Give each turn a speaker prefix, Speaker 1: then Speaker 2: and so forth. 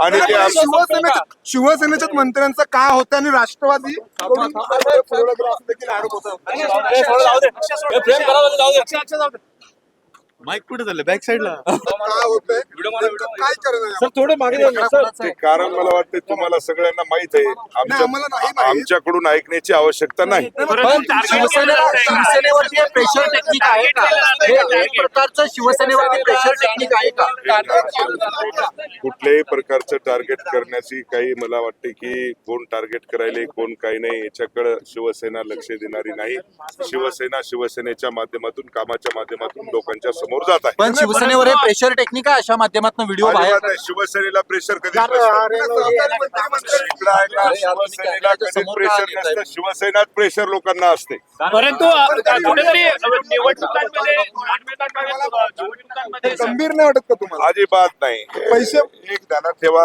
Speaker 1: आणि ते
Speaker 2: शिवसेनेच्याच मंत्र्यांचं काय होतं आणि राष्ट्रवादी
Speaker 3: माईक कुठे झालं बॅक साईडला
Speaker 2: काय होतंय काय करणार
Speaker 4: थोडं मागे
Speaker 1: ते कारण मला वाटतं तुम्हाला सगळ्यांना माहित आहे.
Speaker 2: आम्हाला नाही माहित.
Speaker 1: आमच्याकडून ऐकण्याची आवश्यकता नाही.
Speaker 5: शिवसेनेवरती प्रेशर टेक्निक आहे का? हे एक प्रकारचं शिवसेनेवरती प्रेशर टेक्निक आहे का?
Speaker 1: कुठल्याही प्रकारचं टार्गेट करण्याची काही मला वाटते की कोण टार्गेट करायले कोण काही नाही याच्याकडे शिवसेना लक्ष देणारी नाही. शिवसेना शिवसेनेच्या माध्यमातून कामाच्या माध्यमातून लोकांच्या समोर जात आहे.
Speaker 5: पण शिवसेनेवर हे प्रेशर टेक्निक आहे अशा माध्यमातून व्हिडिओ बाहेर
Speaker 1: अजिबात नाही. शिवसेनेला प्रेशर कधी शिवसेनेला कधी प्रेशर नसतं. शिवसेनात प्रेशर लोकांना असते.
Speaker 4: परंतु कुठेतरी निवडणुकांमध्ये
Speaker 2: गंभीर नाही वाटत का तुम्हाला?
Speaker 1: अजिबात नाही.
Speaker 2: पैसे
Speaker 1: एक ध्यानात ठेवा,